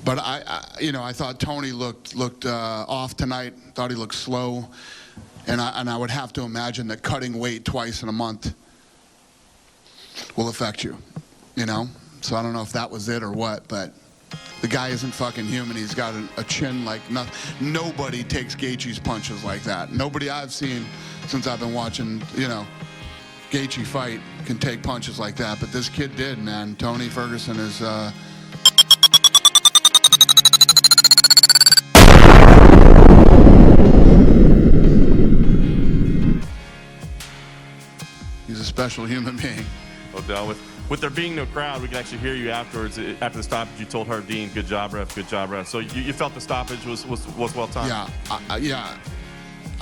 But I thought Tony looked off tonight. Thought he looked slow, and I would have to imagine that cutting weight twice in a month will affect you. So I don't know if that was it or what, but the guy isn't fucking human. He's got a chin like nothing. Nobody takes Gaethje's punches like that. Nobody I've seen since I've been watching, Gaethje fight can take punches like that. But this kid did, man. Tony Ferguson is. He's a special human being. No doubt. With there being no crowd, we can actually hear you afterwards. After the stoppage, you told Herb Dean, "Good job, ref. Good job, ref." So you felt the stoppage was well timed. Yeah,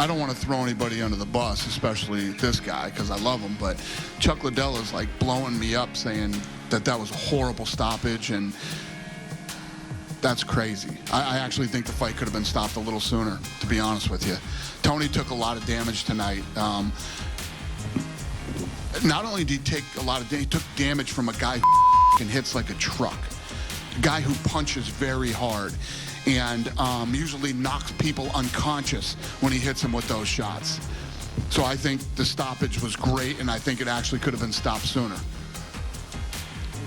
I don't want to throw anybody under the bus, especially this guy, because I love him. But Chuck Liddell is like blowing me up, saying that was a horrible stoppage, and that's crazy. I actually think the fight could have been stopped a little sooner, to be honest with you. Tony took a lot of damage tonight. Not only did he take a lot of damage, he took damage from a guy who hits like a truck. A guy who punches very hard and usually knocks people unconscious when he hits them with those shots. So I think the stoppage was great, and I think it actually could have been stopped sooner.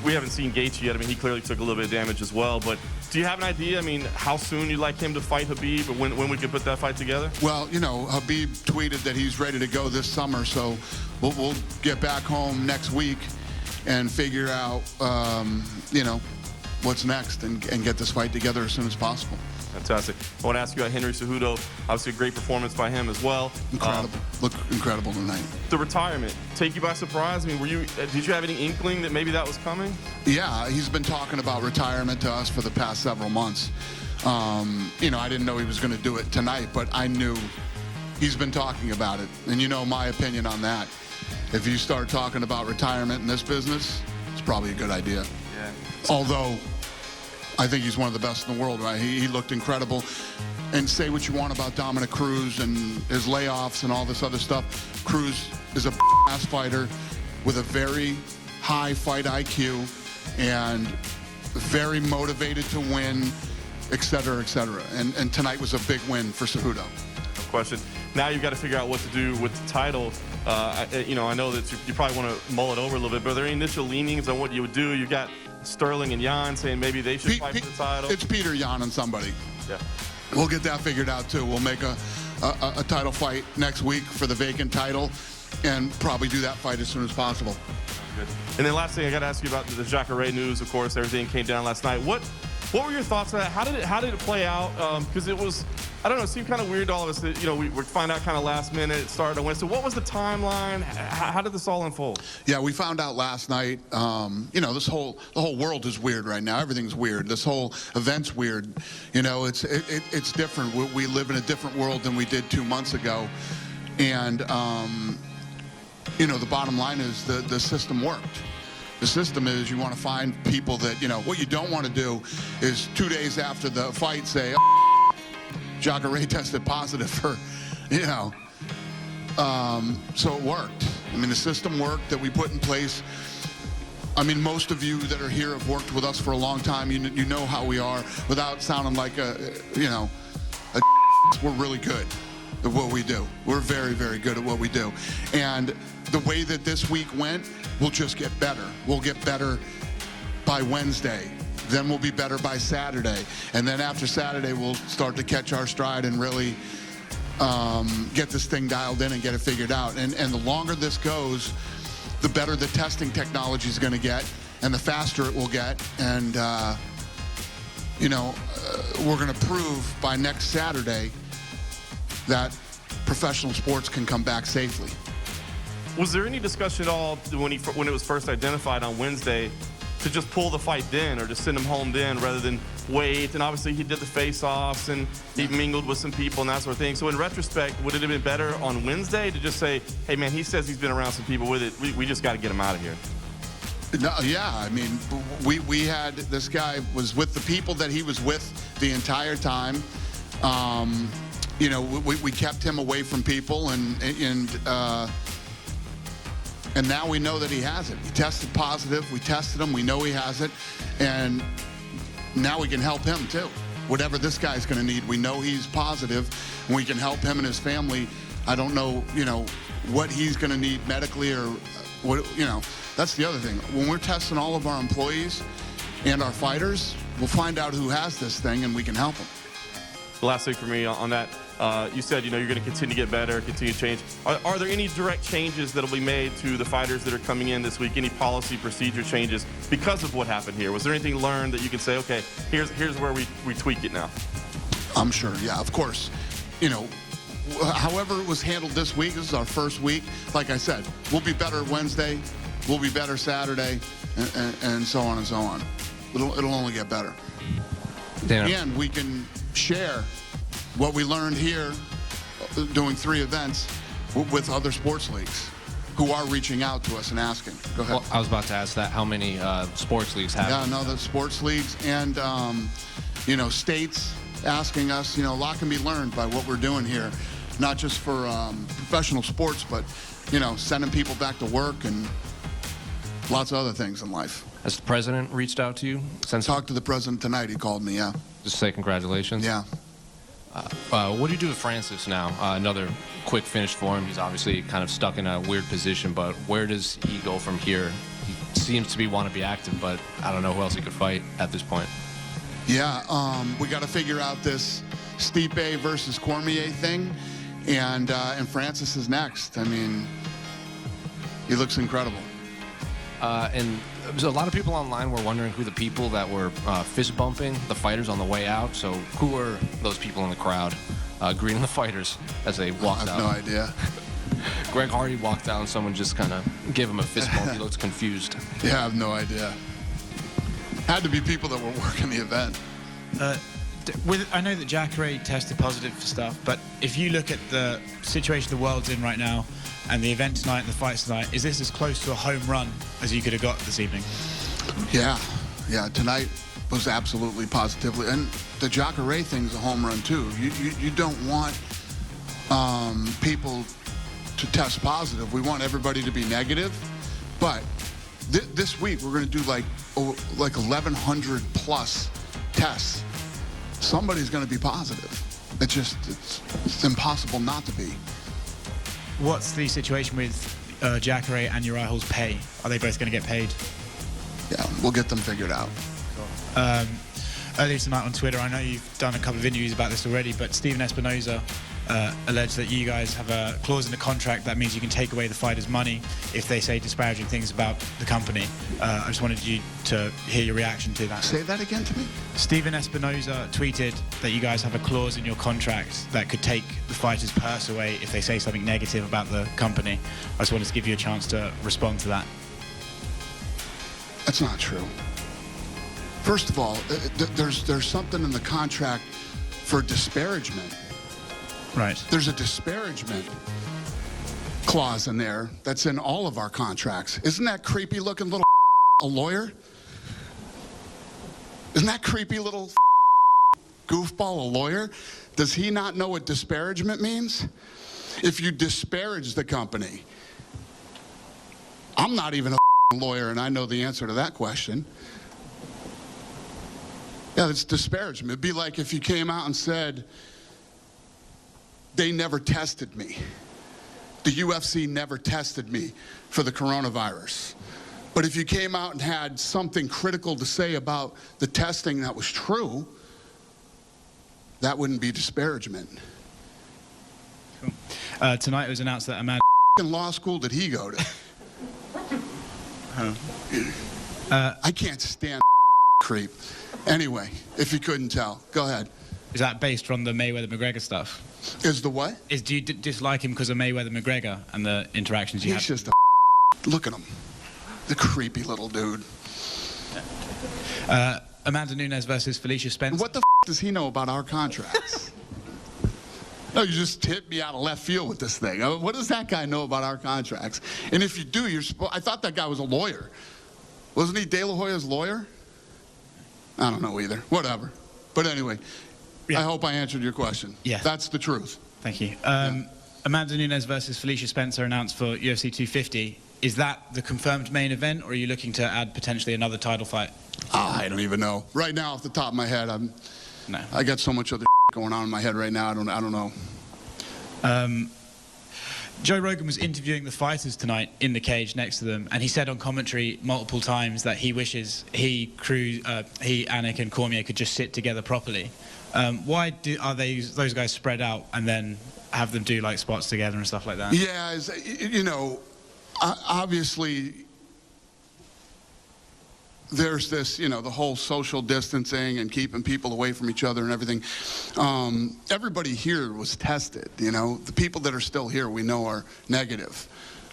We haven't seen Gaethje yet. I mean, he clearly took a little bit of damage as well. But do you have an idea, how soon you'd like him to fight Khabib, or when we could put that fight together? Well, Khabib tweeted that he's ready to go this summer, so we'll get back home next week and figure out, what's next and get this fight together as soon as possible. Fantastic. I want to ask you about Henry Cejudo. Obviously, a great performance by him as well. Incredible. Looked incredible tonight. The retirement, take you by surprise? Did you have any inkling that maybe that was coming? Yeah, he's been talking about retirement to us for the past several months. I didn't know he was going to do it tonight, but I knew he's been talking about it. And my opinion on that. If you start talking about retirement in this business, it's probably a good idea. Yeah. Although, I think he's one of the best in the world, right? He looked incredible. And say what you want about Dominic Cruz and his layoffs and all this other stuff. Cruz is a ass fighter with a very high fight IQ and very motivated to win, et cetera, et cetera. And tonight was a big win for Cejudo. No question. Now you've got to figure out what to do with the title. I know that you probably want to mull it over a little bit, but are there any initial leanings on what you would do? You've got Sterling and Jan saying maybe they should fight for the title. It's Peter, Jan, and somebody. Yeah. We'll get that figured out, too. We'll make a title fight next week for the vacant title and probably do that fight as soon as possible. Good. And then last thing, I got to ask you about the Jacare news. Of course, everything came down last night. What were your thoughts on that? How did it play out? Because it was, I don't know, it seemed kind of weird to all of us that, we find out kind of last minute. It started on Wednesday. What was the timeline? How did this all unfold? Yeah, we found out last night. The whole world is weird right now. Everything's weird. This whole event's weird. It's different. We live in a different world than we did 2 months ago. And, the bottom line is the system worked. The system is you want to find people that, what you don't want to do is 2 days after the fight say, Jacare tested positive for, so it worked. The system worked that we put in place. Most of you that are here have worked with us for a long time. You know how we are without sounding like we're really good at what we do. We're very, very good at what we do. And the way that this week went, we'll just get better. We'll get better by Wednesday. Then we'll be better by Saturday. And then after Saturday, we'll start to catch our stride and really get this thing dialed in and get it figured out. And the longer this goes, the better the testing technology is going to get and the faster it will get. And, we're going to prove by next Saturday that professional sports can come back safely. Was there any discussion at all when it was first identified on Wednesday to just pull the fight then or to send him home then rather than wait? And obviously he did the face-offs and he mingled with some people and that sort of thing. So in retrospect, would it have been better on Wednesday to just say, hey man, he says he's been around some people with it. We just got to get him out of here? No, yeah, we had, this guy was with the people that he was with the entire time. We kept him away from people and now we know that he has it. He tested positive. We tested him. We know he has it. And now we can help him too. Whatever this guy's going to need, we know he's positive, and we can help him and his family. I don't know, what he's going to need medically or what, That's the other thing. When we're testing all of our employees and our fighters, we'll find out who has this thing, and we can help them. The last thing for me on that, you said, you're going to continue to get better, continue to change. Are there any direct changes that will be made to the fighters that are coming in this week? Any policy, procedure changes because of what happened here? Was there anything learned that you can say, okay, here's where we tweak it now? I'm sure, yeah, of course. However it was handled this week, this is our first week. Like I said, we'll be better Wednesday, we'll be better Saturday, and so on and so on. It'll only get better. And we can share what we learned here doing 3 events with other sports leagues who are reaching out to us and asking. Go ahead. Well, I was about to ask that. How many sports leagues have? Yeah, no, the sports leagues and, states asking us. A lot can be learned by what we're doing here, not just for professional sports, but, sending people back to work and lots of other things in life. Has the president reached out to you? Talked to the president tonight. He called me, yeah. Just say congratulations? Yeah. What do you do with Francis now? Another quick finish for him. He's obviously kind of stuck in a weird position, but where does he go from here? He seems to want to be active, but I don't know who else he could fight at this point. Yeah, we got to figure out this Stipe versus Cormier thing, and Francis is next. I mean, he looks incredible. And a lot of people online were wondering who the people that were fist bumping the fighters on the way out. So who were those people in the crowd greeting the fighters as they walked out? I have no idea. Greg Hardy walked out and someone just kind of gave him a fist bump. He looked confused. Yeah, I have no idea. Had to be people that were working the event. I know that Jacare tested positive for stuff, but if you look at the situation the world's in right now and the event tonight and the fights tonight, is this as close to a home run as you could have got this evening? Yeah, tonight was absolutely positively, and the Jacare thing's a home run too. You don't want people to test positive. We want everybody to be negative, but this week we're going to do like 1,100 plus tests. Somebody's going to be positive. It's impossible not to be. What's the situation with Jacare and Uriah Hall's pay? Are they both going to get paid? Yeah, we'll get them figured out. Earlier tonight on Twitter, I know you've done a couple of interviews about this already, but Steven Espinoza alleged that you guys have a clause in the contract that means you can take away the fighters' money if they say disparaging things about the company. I just wanted you to hear your reaction to that. Say that again to me? Steven Espinoza tweeted that you guys have a clause in your contract that could take the fighters' purse away if they say something negative about the company. I just wanted to give you a chance to respond to that. That's not true. First of all, there's something in the contract for disparagement. Right. There's a disparagement clause in there that's in all of our contracts. Isn't that creepy looking little a lawyer? Isn't that creepy little goofball a lawyer? Does he not know what disparagement means? If you disparage the company, I'm not even a lawyer and I know the answer to that question. Yeah, it's disparagement. It'd be like if you came out and said, they never tested me. The UFC never tested me for the coronavirus. But if you came out and had something critical to say about the testing that was true, that wouldn't be disparagement. Cool. Tonight it was announced that Amanda... In law school did he go to? I can't stand creep. Anyway, if you couldn't tell, go ahead. Is that based on the Mayweather-McGregor stuff? Is the what? Do you dislike him because of Mayweather-McGregor and the interactions you had? He's just a look at him. The creepy little dude. Amanda Nunes versus Felicia Spencer. What the does he know about our contracts? No, you just hit me out of left field with this thing. What does that guy know about our contracts? And if you do, I thought that guy was a lawyer. Wasn't he De La Hoya's lawyer? I don't know either. Whatever. But anyway, yeah. I hope I answered your question. Yeah. That's the truth. Thank you. Amanda Nunes versus Felicia Spencer announced for UFC 250. is that the confirmed main event, or are you looking to add potentially another title fight? I don't even know. Right now, off the top of my head, No. I got so much other going on in my head right now. I don't know. Joe Rogan was interviewing the fighters tonight in the cage next to them, and he said on commentary multiple times that he wishes he, Anik, and Cormier could just sit together properly. Why are those guys spread out and then have them do like spots together and stuff like that? Yeah, you know, obviously there's this, you know, the whole social distancing and keeping people away from each other and everything. Everybody here was tested, you know. The people that are still here we know are negative.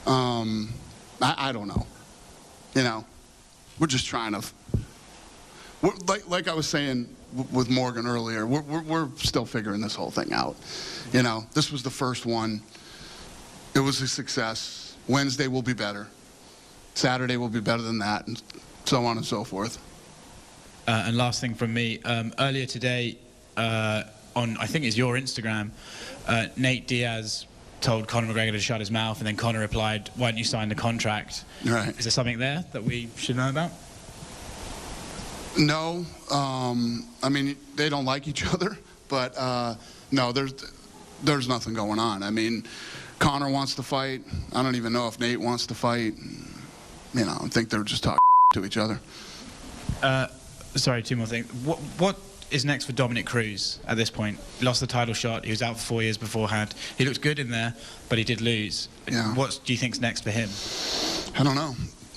I don't know. You know, we're just trying to, like I was saying with Morgan earlier, we're still figuring this whole thing out. You know, this was the first one. It was a success. Wednesday will be better. Saturday will be better than that, and so on and so forth. And last thing from me, earlier today on, I think it's your Instagram, Nate Diaz told Conor McGregor to shut his mouth, and then Conor replied, "Why don't you sign the contract?" Right. Is there something there that we should know about? No, I mean, they don't like each other, but no, there's nothing going on. I mean, Conor wants to fight. I don't even know if Nate wants to fight. You know, I think they're just talking to each other. Sorry, two more things. What is next for Dominic Cruz at this point? He lost the title shot. He was out for 4 years beforehand. He looked good in there, but he did lose. Yeah. What do you think's next for him? I don't know.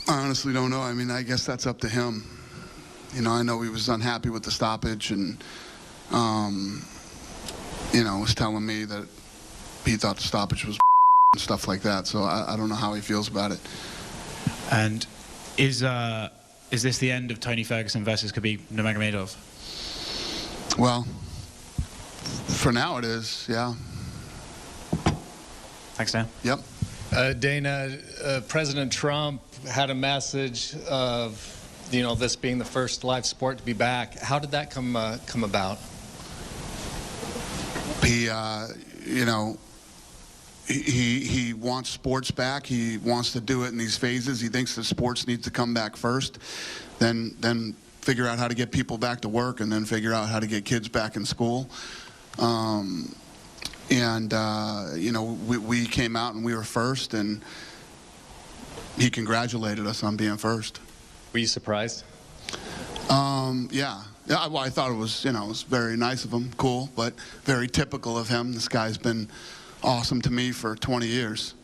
I honestly don't know. I mean, I guess that's up to him. You know, I know he was unhappy with the stoppage, and you know, was telling me that he thought the stoppage was and stuff like that. So I don't know how he feels about it. And is this the end of Tony Ferguson versus Khabib Nurmagomedov? Well, for now it is, yeah. Thanks, Dan. Yep. Dana, President Trump had a message of, you know, this being the first live sport to be back. How did that come about? He, you know, he wants sports back. He wants to do it in these phases. He thinks the sports needs to come back first, then figure out how to get people back to work, and then figure out how to get kids back in school. You know, we came out and we were first, and he congratulated us on being first. Were you surprised? Yeah. Yeah, well, I thought it was, you know, it was very nice of him, cool, but very typical of him. This guy's been awesome to me for 20 years.